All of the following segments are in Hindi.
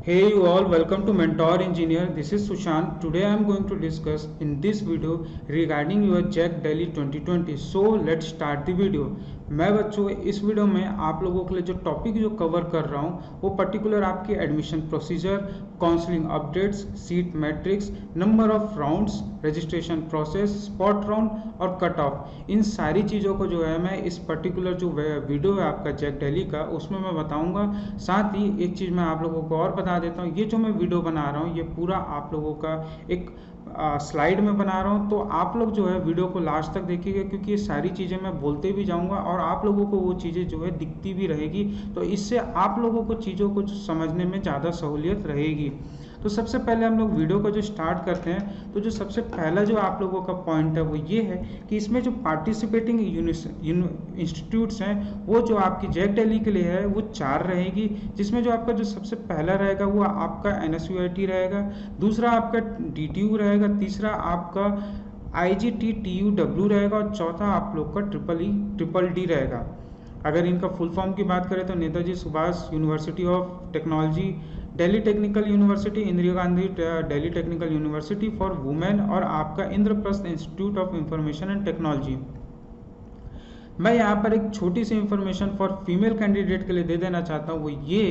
Hey you all, welcome to Mentor Engineer. This is Sushant. Today I am going to discuss in this video regarding your JEC Delhi 2020. So let's start the video. मैं बच्चों इस वीडियो में आप लोगों के लिए जो टॉपिक जो कवर कर रहा हूँ वो पर्टिकुलर आपकी admission procedure, counselling updates, seat matrix, number of rounds, registration process, spot round और कट ऑफ, इन सारी चीज़ों को जो है मैं इस पर्टिकुलर जो वीडियो है आपका JEC दिल्ली का उसमें मैं बताऊंगा। साथ ही एक चीज़ मैं आप लोगों को और बता देता हूँ, ये जो मैं वीडियो बना रहा हूँ ये पूरा आप लोगों का एक स्लाइड में बना रहा हूँ, तो आप लोग जो है वीडियो को लास्ट तक देखिएगा क्योंकि ये सारी चीज़ें मैं बोलते भी जाऊँगा और आप लोगों को वो चीज़ें जो है दिखती भी रहेगी, तो इससे आप लोगों को चीज़ों को समझने में ज़्यादा सहूलियत रहेगी। तो सबसे पहले हम लोग वीडियो को जो स्टार्ट करते हैं, तो जो सबसे पहला जो आप लोगों का पॉइंट है वो ये है कि इसमें जो पार्टिसिपेटिंग इंस्टीट्यूट्स हैं वो जो आपकी JEC दिल्ली के लिए है वो 4 रहेगी, जिसमें जो आपका जो सबसे पहला रहेगा वो आपका NSUIT रहेगा, दूसरा आपका DTU रहेगा, तीसरा आपका IGT-TUW रहेगा और चौथा आप लोग का ट्रिपल डी रहेगा। अगर इनका फुल फॉर्म की बात करें तो Netaji Subhash university of technology, Delhi technical university, Indira Gandhi Delhi technical university for women और आपका Indraprastha institute of information and technology. मैं यहाँ पर एक छोटी सी इंफॉर्मेशन फॉर फीमेल कैंडिडेट के लिए दे देना चाहता हूँ, वो ये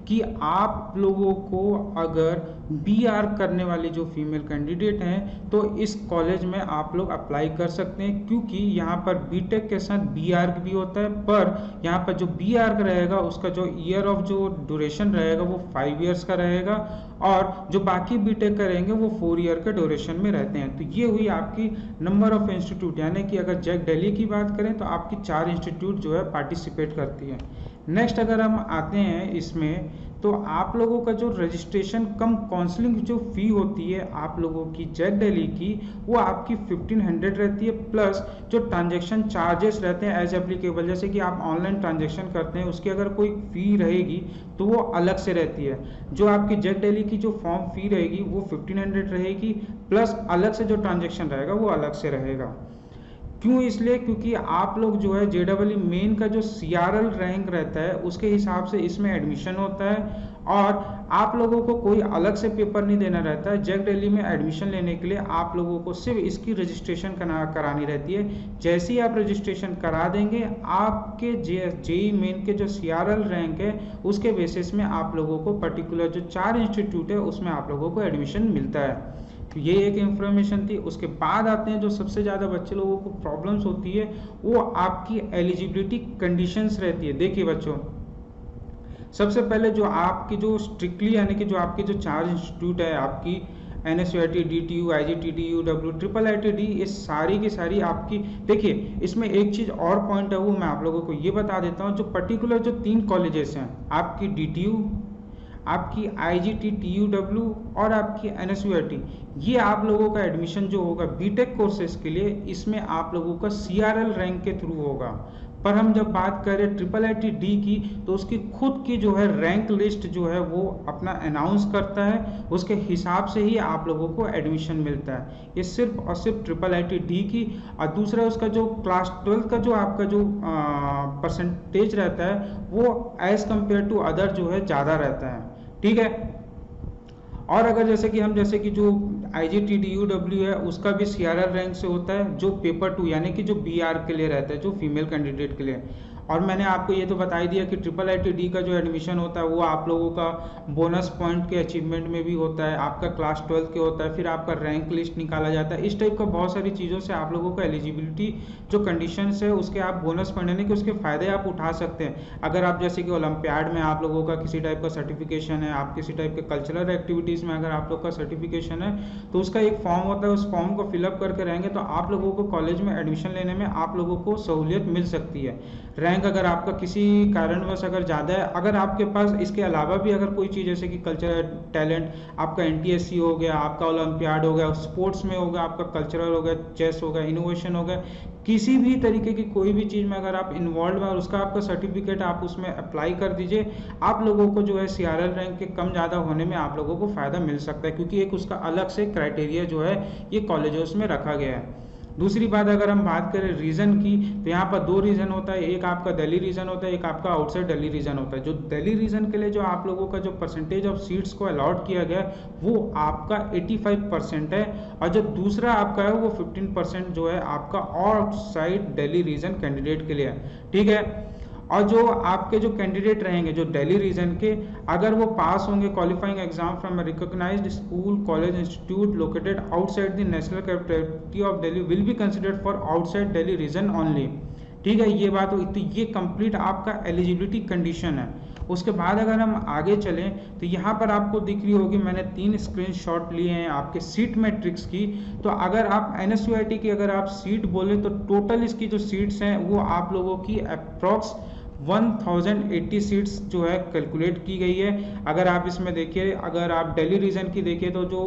कि आप लोगों को अगर BR करने वाली जो फीमेल कैंडिडेट हैं तो इस कॉलेज में आप लोग अप्लाई कर सकते हैं, क्योंकि यहाँ पर बीटेक के साथ BR भी होता है, पर यहाँ पर जो BR का रहेगा उसका जो ईयर ऑफ जो ड्यूरेशन रहेगा वो 5 ईयर्स का रहेगा और जो बाकी बीटेक करेंगे वो 4 ईयर के ड्यूरेशन में रहते हैं। तो ये हुई आपकी नंबर ऑफ इंस्टीट्यूट, यानी कि अगर JEC दिल्ली की बात करें तो आपकी 4 इंस्टीट्यूट जो है पार्टिसिपेट करती है। नेक्स्ट अगर हम आते हैं इसमें, तो आप लोगों का जो रजिस्ट्रेशन कम काउंसलिंग जो फ़ी होती है आप लोगों की JEC दिल्ली की, वो आपकी 1500 रहती है, प्लस जो ट्रांजैक्शन चार्जेस रहते हैं एज एप्लीकेबल, जैसे कि आप ऑनलाइन ट्रांजैक्शन करते हैं उसकी अगर कोई फ़ी रहेगी तो वो अलग से रहती है। जो आपकी JEC दिल्ली की जो फॉर्म फ़ी रहेगी वो 1500 रहेगी, प्लस अलग से जो ट्रांजैक्शन रहेगा वो अलग से रहेगा। क्यों? इसलिए क्योंकि आप लोग जो है JEE मेन का जो CRL रैंक रहता है उसके हिसाब से इसमें एडमिशन होता है और आप लोगों को कोई अलग से पेपर नहीं देना रहता है। JEC दिल्ली में एडमिशन लेने के लिए आप लोगों को सिर्फ इसकी रजिस्ट्रेशन करानी रहती है। जैसे ही आप रजिस्ट्रेशन करा देंगे, आपके JEE मेन के जो CRL रैंक है उसके बेसिस में आप लोगों को पर्टिकुलर जो 4 इंस्टीट्यूट है उसमें आप लोगों को एडमिशन मिलता है। तो ये एक इंफॉर्मेशन थी। उसके बाद आते हैं जो सबसे ज़्यादा बच्चे लोगों को प्रॉब्लम्स होती है वो आपकी एलिजिबिलिटी कंडीशंस रहती है। देखिए बच्चों, सबसे पहले जो आपकी जो स्ट्रिक्टली यानी कि जो आपकी जो 4 इंस्टीट्यूट है आपकी NSUIT, DTU, IGT-TUW, IIIT, ये सारी की सारी आपकी, देखिए इसमें एक चीज़ और पॉइंट है वो मैं आप लोगों को ये बता देता हूँ। जो पर्टिकुलर जो 3 कॉलेजेस हैं आपकी DTU, आपकी IGT-TUW और आपकी NSUIT, ये आप लोगों का एडमिशन जो होगा बीटेक कोर्सेज के लिए इसमें आप लोगों का CRL रैंक के थ्रू होगा। पर हम जब बात करें IIIT की तो उसकी खुद की जो है रैंक लिस्ट जो है वो अपना अनाउंस करता है, उसके हिसाब से ही आप लोगों को एडमिशन मिलता है। ये सिर्फ और सिर्फ IIIT की, और दूसरा उसका जो क्लास 12 का जो आपका जो परसेंटेज रहता है वो एज कम्पेयर टू अदर जो है ज़्यादा रहता है, ठीक है। और अगर जैसे कि जो IGT-TUW है उसका भी CRL रैंक से होता है, जो पेपर 2 यानी कि जो BR के लिए रहता है, जो फीमेल कैंडिडेट के लिए। और मैंने आपको ये तो बता ही दिया कि IIIT का जो एडमिशन होता है वो आप लोगों का बोनस पॉइंट के अचीवमेंट में भी होता है, आपका क्लास 12 के होता है, फिर आपका रैंक लिस्ट निकाला जाता है। इस टाइप का बहुत सारी चीज़ों से आप लोगों का एलिजिबिलिटी जो कंडीशंस है उसके आप बोनस पॉइंट यानी कि उसके फ़ायदे आप उठा सकते हैं। अगर आप जैसे कि ओलंपियाड में आप लोगों का किसी टाइप का सर्टिफिकेशन है, आप किसी टाइप के कल्चरल एक्टिविटीज़ में अगर आप लोग का सर्टिफिकेशन है तो उसका एक फॉर्म होता है, उस फॉर्म को फिलअप करके रहेंगे तो आप लोगों को कॉलेज में एडमिशन लेने में आप लोगों को सहूलियत मिल सकती है। रैंक अगर आपका किसी कारणवश अगर ज़्यादा है, अगर आपके पास इसके अलावा भी अगर कोई चीज़ जैसे कि कल्चरल टैलेंट, आपका NTSC हो गया, आपका ओलंपियाड हो गया, स्पोर्ट्स में हो गया, आपका कल्चरल हो गया, चेस हो गया, इनोवेशन हो गया, किसी भी तरीके की कोई भी चीज़ में अगर आप इन्वॉल्व हैं और उसका आपका सर्टिफिकेट आप उसमें अप्लाई कर दीजिए, आप लोगों को जो है CRL रैंक के कम ज़्यादा होने में आप लोगों को फ़ायदा मिल सकता है, क्योंकि एक उसका अलग से क्राइटेरिया जो है ये कॉलेजों में रखा गया है। दूसरी बात अगर हम बात करें रीजन की, तो यहाँ पर 2 रीजन होता है, एक आपका दिल्ली रीजन होता है, एक आपका आउटसाइड दिल्ली रीजन होता है। जो दिल्ली रीजन के लिए जो आप लोगों का जो परसेंटेज ऑफ सीट्स को अलॉट किया गया वो आपका 85% है, और जो दूसरा आपका है वो 15% जो है आपका आउटसाइड दिल्ली रीजन कैंडिडेट के लिए है, ठीक है। और जो आपके जो कैंडिडेट रहेंगे जो दिल्ली रीजन के, अगर वो पास होंगे qualifying exam from recognised school college institute located outside the national capital of Delhi will be considered for outside Delhi region only, ठीक है। ये बात हुई, तो ये कंप्लीट आपका एलिजिबिलिटी कंडीशन है। उसके बाद अगर हम आगे चलें तो यहाँ पर आपको दिख रही होगी, मैंने 3 स्क्रीनशॉट लिए हैं आपके सीट मैट्रिक्स की। तो अगर आप NSUIT की अगर आप सीट बोले तो टोटल इसकी जो सीट्स हैं वो आप लोगों की अप्रॉक्स 1080 सीट्स जो है कैलकुलेट की गई है। अगर आप इसमें देखिए, अगर आप दिल्ली रीजन की देखिए तो जो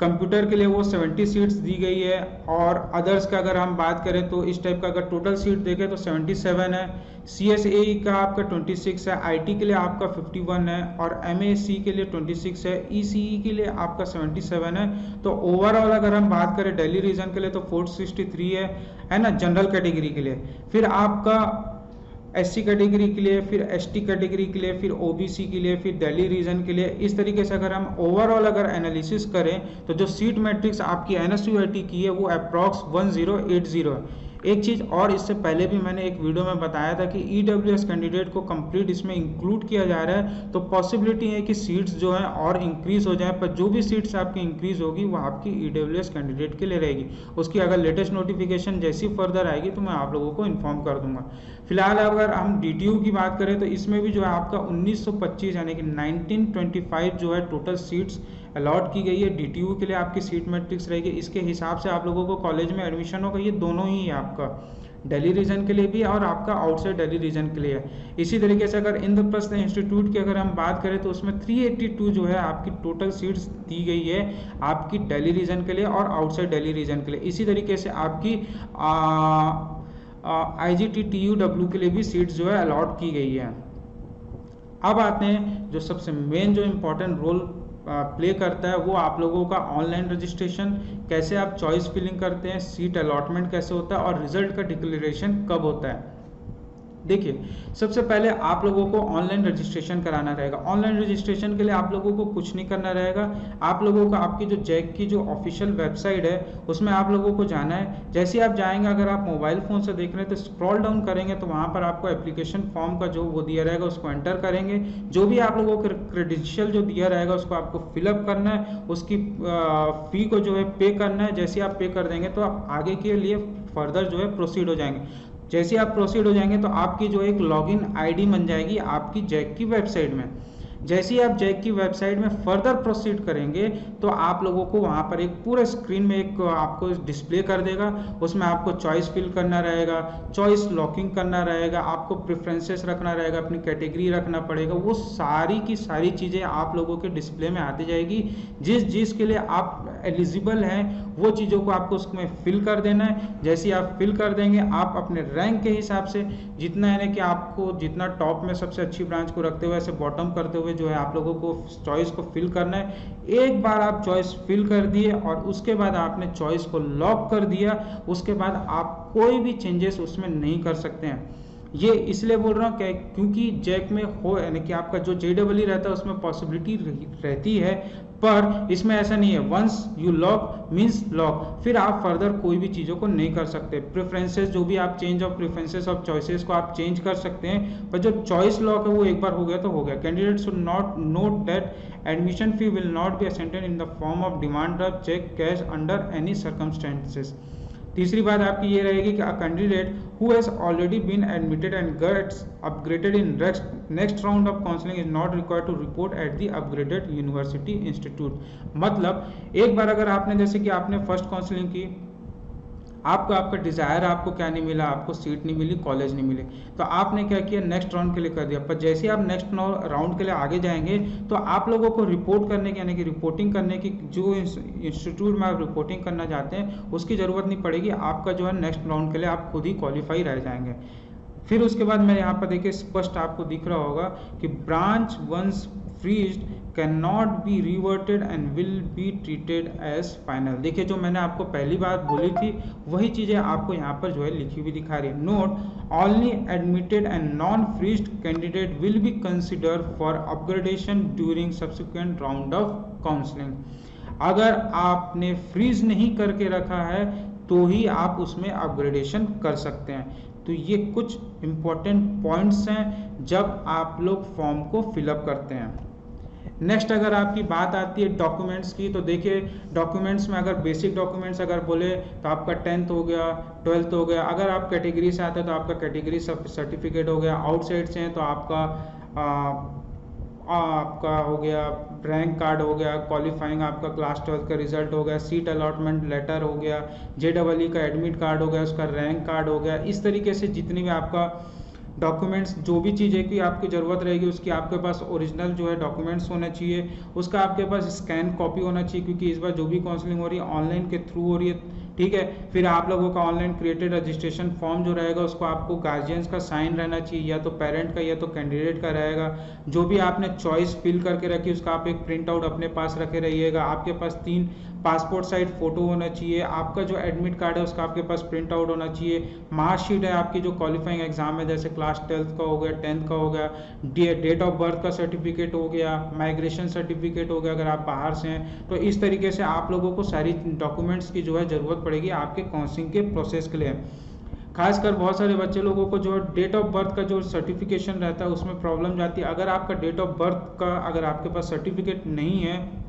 कंप्यूटर के लिए वो 70 सीट्स दी गई है, और अदर्स का अगर हम बात करें तो इस टाइप का अगर टोटल सीट देखें तो 77 है। CSAE का आपका 26 है, IT के लिए आपका 51 है, और MAC के लिए 26 है, ECE के लिए आपका 77 है। तो ओवरऑल अगर हम बात करें दिल्ली रीजन के लिए तो 463 है ना, जनरल कैटेगरी के लिए। फिर आपका SC कैटेगरी के लिए, फिर ST कैटेगरी के लिए, फिर OBC के लिए, फिर दिल्ली रीजन के लिए। इस तरीके से अगर हम ओवरऑल अगर एनालिसिस करें तो जो सीट मैट्रिक्स आपकी NSUIT की है वो अप्रॉक्स 1080 है। एक चीज़ और, इससे पहले भी मैंने एक वीडियो में बताया था कि EWS कैंडिडेट को कंप्लीट इसमें इंक्लूड किया जा रहा है, तो पॉसिबिलिटी है कि सीट्स जो हैं और इंक्रीज हो जाए, पर जो भी सीट्स आपकी इंक्रीज होगी वो आपकी EWS कैंडिडेट के लिए रहेगी। उसकी अगर लेटेस्ट नोटिफिकेशन जैसी फर्दर आएगी तो मैं आप लोगों को इन्फॉर्म कर दूंगा। फिलहाल अगर हम DTU की बात करें तो इसमें भी जो है आपका 1925 यानी कि 1925 जो है टोटल सीट्स अलॉट की गई है। DTU के लिए आपकी सीट मैट्रिक्स रहेगी, इसके हिसाब से आप लोगों को कॉलेज में एडमिशन होगा। ये दोनों ही है, आपका दिल्ली रीजन के लिए भी और आपका आउटसाइड दिल्ली रीजन के लिए है। इसी तरीके से अगर इंद्रप्रस्थ इंस्टीट्यूट की अगर हम बात करें तो उसमें 382 जो है आपकी टोटल सीट्स दी गई है आपकी दिल्ली रीजन के लिए और आउटसाइड दिल्ली रीजन के लिए। इसी तरीके से आपकी IGT TUW के लिए भी सीट्स जो है अलॉट की गई है। अब आते हैं जो सबसे मेन जो इम्पोर्टेंट रोल प्ले करता है वो आप लोगों का ऑनलाइन रजिस्ट्रेशन, कैसे आप चॉइस फिलिंग करते हैं, सीट अलॉटमेंट कैसे होता है और रिजल्ट का डिक्लेरेशन कब होता है। देखिए, सबसे पहले आप लोगों को ऑनलाइन रजिस्ट्रेशन कराना रहेगा। ऑनलाइन रजिस्ट्रेशन के लिए आप लोगों को कुछ नहीं करना रहेगा, आप लोगों को आपकी जो जैक की जो ऑफिशियल वेबसाइट है उसमें आप लोगों को जाना है। जैसे आप जाएंगे, अगर आप मोबाइल फ़ोन से देख रहे हैं तो स्क्रॉल डाउन करेंगे तो वहाँ पर आपको एप्लीकेशन फॉर्म का जो वो दिया रहेगा उसको एंटर करेंगे। जो भी आप लोगों को क्रेडेंशियल जो दिया रहेगा उसको आपको फिलअप करना है, उसकी फ़ी को जो है पे करना है। जैसे आप पे कर देंगे तो आप आगे के लिए फर्दर जो है प्रोसीड हो जाएंगे। जैसे आप प्रोसीड हो जाएंगे तो आपकी जो एक लॉगिन आईडी बन जाएगी आपकी जैक की वेबसाइट में। जैसे ही आप जैक की वेबसाइट में फर्दर प्रोसीड करेंगे तो आप लोगों को वहाँ पर एक पूरे स्क्रीन में एक आपको डिस्प्ले कर देगा। उसमें आपको चॉइस फिल करना रहेगा, चॉइस लॉकिंग करना रहेगा, आपको प्रेफरेंसेस रखना रहेगा, अपनी कैटेगरी रखना पड़ेगा। वो सारी की सारी चीज़ें आप लोगों के डिस्प्ले में आती जाएगी। जिस के लिए आप एलिजिबल हैं वो चीज़ों को आपको उसमें फिल कर देना है। जैसे आप फिल कर देंगे, आप अपने रैंक के हिसाब से जितना यानी कि आपको जितना टॉप में सबसे अच्छी ब्रांच को रखते हुए ऐसे बॉटम करते हुए जो है आप लोगों को चॉइस को फिल करना है। एक बार आप चॉइस फिल कर दिए और उसके बाद आपने चॉइस को लॉक कर दिया, उसके बाद आप कोई भी चेंजेस उसमें नहीं कर सकते हैं। ये इसलिए बोल रहा हूँ क्योंकि जैक में हो यानी कि आपका जो JEE रहता है उसमें पॉसिबिलिटी रहती है, पर इसमें ऐसा नहीं है। Once you lock means lock, फिर आप फर्दर कोई भी चीज़ों को नहीं कर सकते। प्रेफरेंसेस जो भी आप change of preferences of choices को आप चेंज कर सकते हैं, पर जो चॉइस लॉक है वो एक बार हो गया तो हो गया। Candidate should not note that admission fee will not be accepted in the form of demand draft cheque cash under any circumstances. तीसरी बात आपकी ये रहेगी कि a candidate who has already been admitted and gets upgraded in next round of counselling is not required to report at the upgraded university institute. मतलब एक बार अगर आपने जैसे कि आपने फर्स्ट काउंसलिंग की, आपका डिज़ायर आपको क्या नहीं मिला, आपको सीट नहीं मिली, कॉलेज नहीं मिले, तो आपने क्या किया, नेक्स्ट राउंड के लिए कर दिया। पर जैसे आप नेक्स्ट राउंड के लिए आगे जाएंगे तो आप लोगों को रिपोर्ट करने की यानी कि रिपोर्टिंग करने की, जो इंस्टीट्यूट में आप रिपोर्टिंग करना चाहते हैं उसकी ज़रूरत नहीं पड़ेगी। आपका जो है नेक्स्ट राउंड के लिए आप खुद ही क्वालिफाई रह जाएंगे। फिर उसके बाद मैं यहाँ पर देखिए स्पष्ट आपको दिख रहा होगा कि branch once freezed can not be reverted and will be treated as final. देखिए जो मैंने आपको पहली बात बोली थी वही चीज़ें आपको यहाँ पर जो है लिखी हुई दिखा रही है। Note only admitted and non freezed candidate will be consider for upgradation during subsequent round of counselling. अगर आपने फ्रीज नहीं करके रखा है तो ही आप उसमें अपग्रेडेशन कर सकते हैं। तो ये कुछ इंपॉर्टेंट पॉइंट्स हैं जब आप लोग फॉर्म को फिलअप करते हैं। नेक्स्ट अगर आपकी बात आती है डॉक्यूमेंट्स की, तो देखिए डॉक्यूमेंट्स में अगर बेसिक डॉक्यूमेंट्स अगर बोले तो आपका 10th हो गया, 12th हो गया। अगर आप कैटेगरी से आते हैं तो आपका कैटेगरी सर्टिफिकेट हो गया। आउटसाइड से हैं तो आपका हो गया रैंक कार्ड हो गया, क्वालिफाइंग आपका क्लास 12 का रिजल्ट हो गया, सीट अलॉटमेंट लेटर हो गया, JEE का एडमिट कार्ड हो गया, उसका रैंक कार्ड हो गया। इस तरीके से जितनी भी आपका डॉक्यूमेंट्स, जो भी चीज़ें की आपकी ज़रूरत रहेगी उसकी आपके पास ओरिजिनल जो है डॉक्यूमेंट्स होना चाहिए। उसका आपके पास स्कैन कॉपी होना चाहिए, क्योंकि इस बार जो भी काउंसलिंग हो रही है ऑनलाइन के थ्रू हो रही है, ठीक है। फिर आप लोगों का ऑनलाइन क्रिएटेड रजिस्ट्रेशन फॉर्म जो रहेगा उसको आपको गार्जियंस का साइन रहना चाहिए, या तो पेरेंट का या तो कैंडिडेट का रहेगा। जो भी आपने चॉइस फिल करके रखी उसका आप एक प्रिंट आउट अपने पास रखे रहिएगा। आपके पास 3 पासपोर्ट साइज फोटो होना चाहिए। आपका जो एडमिट कार्ड है उसका आपके पास प्रिंट आउट होना चाहिए। मार्कशीट है आपकी जो क्वालिफाइंग एग्जाम है, जैसे क्लास 12th का हो गया, 10th का हो गया, डेट ऑफ बर्थ का सर्टिफिकेट हो गया, माइग्रेशन सर्टिफिकेट हो गया अगर आप बाहर से हैं। तो इस तरीके से आप लोगों को सारी डॉक्यूमेंट्स की जो है ज़रूरत पड़ेगी आपके काउंसलिंग के प्रोसेस के लिए। खासकर बहुत सारे बच्चे लोगों को जो डेट ऑफ बर्थ का जो सर्टिफिकेशन रहता है उसमें प्रॉब्लम जाती है। अगर आपका डेट ऑफ बर्थ का अगर आपके पास सर्टिफिकेट नहीं है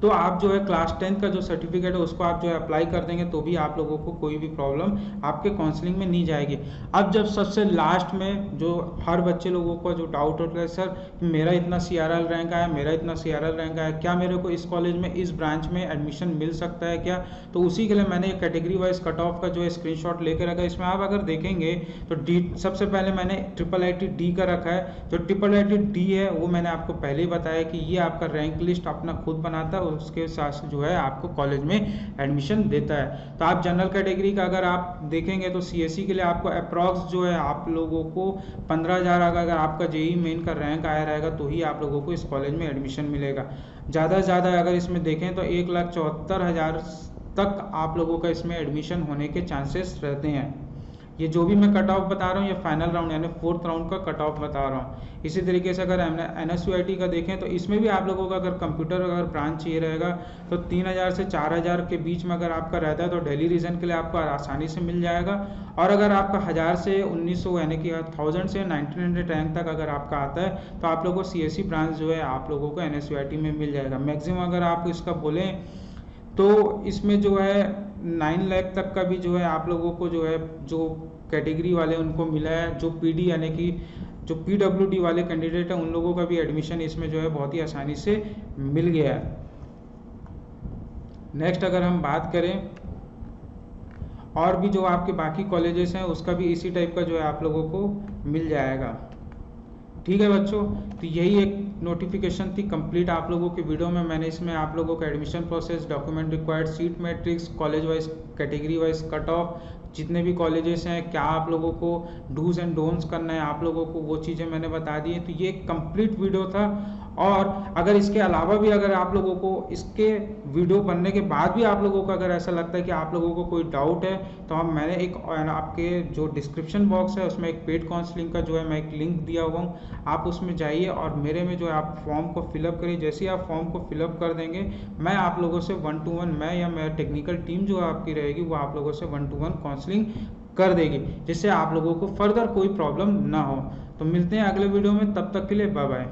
तो आप जो है क्लास 10th का जो सर्टिफिकेट है उसको आप जो है अप्लाई कर देंगे तो भी आप लोगों को कोई भी प्रॉब्लम आपके काउंसलिंग में नहीं जाएगी। अब जब सबसे लास्ट में जो हर बच्चे लोगों को जो डाउट होता है, सर मेरा इतना CRL रैंक आया, मेरा इतना CRL रैंक आया, क्या मेरे को इस कॉलेज में इस ब्रांच में एडमिशन मिल सकता है क्या? तो उसी के लिए मैंने कैटेगरी वाइज कट ऑफ का जो है स्क्रीनशॉट लेकर रखा है। इसमें आप अगर देखेंगे तो सबसे पहले मैंने IIIT का रखा है। जो IIIT है वो मैंने आपको पहले ही बताया कि ये आपका रैंक लिस्ट अपना खुद बनाता है, उसके साथ जो है आपको कॉलेज में एडमिशन देता है। तो आप जनरल कैटेगरी का अगर आप देखेंगे तो CSE के लिए आपको अप्रॉक्स जो है आप लोगों को 15,000 अगर आपका JEE मेन का रैंक आया रहेगा तो ही आप लोगों को इस कॉलेज में एडमिशन मिलेगा। ज़्यादा से ज़्यादा अगर इसमें देखें तो 1,74,000 तक आप लोगों का इसमें एडमिशन होने के चांसेस रहते हैं। ये जो भी मैं कट ऑफ बता रहा हूँ ये फाइनल राउंड यानी 4th राउंड का कट ऑफ बता रहा हूँ। इसी तरीके से अगर NSUIT का देखें तो इसमें भी आप लोगों का अगर कंप्यूटर अगर ब्रांच चाहिए रहेगा तो 3,000 से 4,000 के बीच में अगर आपका रहता है तो दिल्ली रीजन के लिए आपको आसानी से मिल जाएगा। और अगर आपका 1000 से 1900 यानी कि 1000 से 1900 रैंक तक अगर आपका आता है तो आप लोगों को CSE ब्रांच जो है आप लोगों को NSUIT में मिल जाएगा। मैक्सिमम अगर आप इसका बोलें तो इसमें जो है 9 लाख तक का भी जो है आप लोगों को जो है जो कैटेगरी वाले उनको मिला है। जो PD यानी कि जो PWD वाले कैंडिडेट हैं उन लोगों का भी एडमिशन इसमें जो है बहुत ही आसानी से मिल गया है। नेक्स्ट अगर हम बात करें और भी जो आपके बाकी कॉलेजेस हैं उसका भी इसी टाइप का जो है आप लोगों को मिल जाएगा। ठीक है बच्चों, तो यही एक नोटिफिकेशन थी कंप्लीट आप लोगों की वीडियो में। मैंने इसमें आप लोगों का admission process, document required, seat matrix, college wise, category wise cut off, जितने भी कॉलेजेस हैं क्या आप लोगों को डूज एंड डोंट्स करना है आप लोगों को वो चीज़ें मैंने बता दी हैं। तो ये एक कंप्लीट वीडियो था। और अगर इसके अलावा भी अगर आप लोगों को इसके वीडियो बनने के बाद भी आप लोगों को अगर ऐसा लगता है कि आप लोगों को कोई डाउट है तो मैंने एक आपके जो डिस्क्रिप्शन बॉक्स है उसमें एक पेड काउंसलिंग का जो है मैं एक लिंक दिया हुआ हूँ, आप उसमें जाइए और मेरे में जो है आप फॉर्म को फिलअप करिए। जैसे ही आप फॉर्म को फिलअप कर देंगे मैं आप लोगों से 1-to-1 मैं या मेरा टेक्निकल टीम जो आपकी रहेगी वो आप लोगों से 1-to-1 काउंसलिंग कर देगी, जिससे आप लोगों को फर्दर कोई प्रॉब्लम ना हो। तो मिलते हैं अगले वीडियो में, तब तक के लिए बाय बाय।